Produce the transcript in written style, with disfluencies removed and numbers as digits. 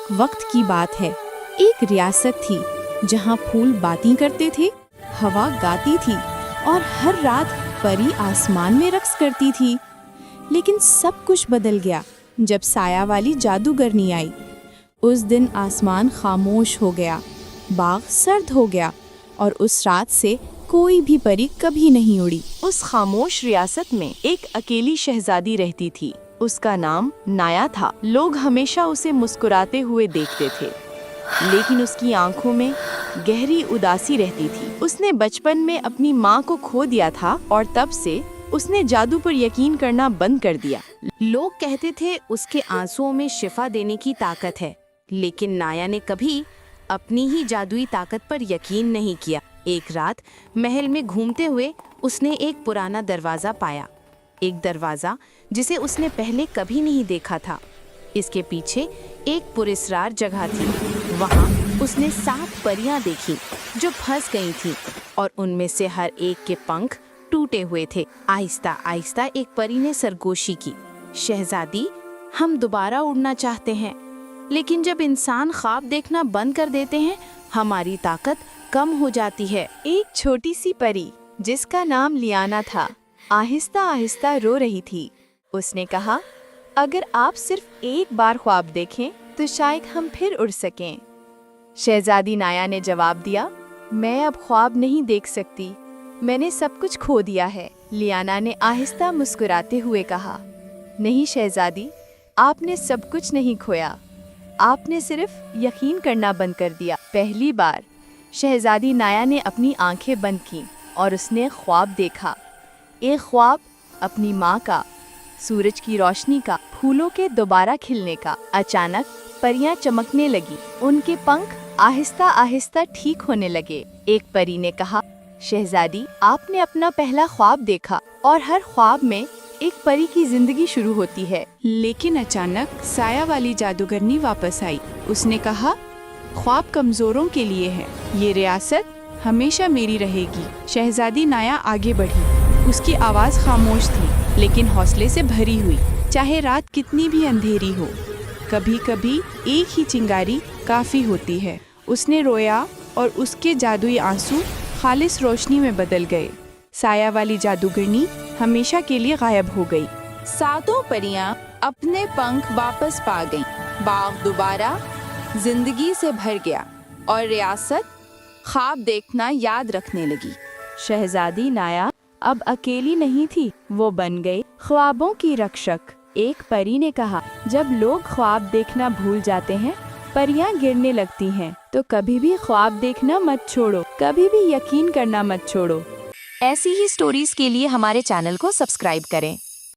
ایک وقت کی بات ہے، ایک ریاست تھی جہاں پھول باتیں کرتے تھے، ہوا گاتی تھی اور ہر رات پری آسمان میں رقص کرتی تھی۔ لیکن سب کچھ بدل گیا جب سایہ والی جادوگرنی آئی۔ اس دن آسمان خاموش ہو گیا، باغ سرد ہو گیا اور اس رات سے کوئی بھی پری کبھی نہیں اڑی۔ اس خاموش ریاست میں ایک اکیلی شہزادی رہتی تھی۔ اس کا نام نایا تھا۔ لوگ ہمیشہ اسے مسکراتے ہوئے دیکھتے تھے، لیکن اس کی آنکھوں میں گہری اداسی رہتی تھی۔ اس نے بچپن میں اپنی ماں کو کھو دیا تھا اور تب سے اس نے جادو پر یقین کرنا بند کر دیا۔ لوگ کہتے تھے اس کے آنسوؤں میں شفا دینے کی طاقت ہے، لیکن نایا نے کبھی اپنی ہی جادوئی طاقت پر یقین نہیں کیا۔ ایک رات محل میں گھومتے ہوئے اس نے ایک پرانا دروازہ پایا، ایک دروازہ جسے اس نے پہلے کبھی نہیں دیکھا تھا۔ اس کے پیچھے ایک پراسرار جگہ تھی۔ وہاں اس نے 7 پریاں دیکھی جو پھنس گئی تھیں اور ان میں سے ہر ایک کے پنکھ ٹوٹے ہوئے تھے۔ آہستہ آہستہ ایک پری نے سرگوشی کی، شہزادی، ہم دوبارہ اڑنا چاہتے ہیں، لیکن جب انسان خواب دیکھنا بند کر دیتے ہیں ہماری طاقت کم ہو جاتی ہے۔ ایک چھوٹی سی پری جس کا نام لیانا تھا آہستہ آہستہ رو رہی تھی۔ اس نے کہا، اگر آپ صرف ایک بار خواب دیکھیں تو شاید ہم پھر اڑ سکیں۔ شہزادی نایا نے جواب دیا، میں اب خواب نہیں دیکھ سکتی، میں نے سب کچھ کھو دیا ہے۔ لیانا نے آہستہ مسکراتے ہوئے کہا، نہیں شہزادی، آپ نے سب کچھ نہیں کھویا، آپ نے صرف یقین کرنا بند کر دیا۔ پہلی بار شہزادی نایا نے اپنی آنکھیں بند کیں اور اس نے خواب دیکھا، ایک خواب اپنی ماں کا، سورج کی روشنی کا، پھولوں کے دوبارہ کھلنے کا۔ اچانک پریاں چمکنے لگی، ان کے پنکھ آہستہ آہستہ ٹھیک ہونے لگے۔ ایک پری نے کہا، شہزادی، آپ نے اپنا پہلا خواب دیکھا اور ہر خواب میں ایک پری کی زندگی شروع ہوتی ہے۔ لیکن اچانک سایہ والی جادوگرنی واپس آئی۔ اس نے کہا، خواب کمزوروں کے لیے ہے، یہ ریاست ہمیشہ میری رہے گی۔ شہزادی نایا آگے بڑھی، اس کی آواز خاموش تھی لیکن حوصلے سے بھری ہوئی۔ چاہے رات کتنی بھی اندھیری ہو، کبھی کبھی ایک ہی چنگاری کافی ہوتی ہے۔ اس نے رویا اور اس کے جادوئی آنسو خالص روشنی میں بدل گئے۔ سایہ والی جادوگرنی ہمیشہ کے لیے غائب ہو گئی۔ 7 پریاں اپنے پنکھ واپس پا گئیں، باغ دوبارہ زندگی سے بھر گیا اور ریاست خواب دیکھنا یاد رکھنے لگی۔ شہزادی نایا اب اکیلی نہیں تھی، وہ بن گئی خوابوں کی رکشک۔ ایک پری نے کہا، جب لوگ خواب دیکھنا بھول جاتے ہیں، پریاں گرنے لگتی ہیں، تو کبھی بھی خواب دیکھنا مت چھوڑو، کبھی بھی یقین کرنا مت چھوڑو۔ ایسی ہی سٹوریز کے لیے ہمارے چینل کو سبسکرائب کریں۔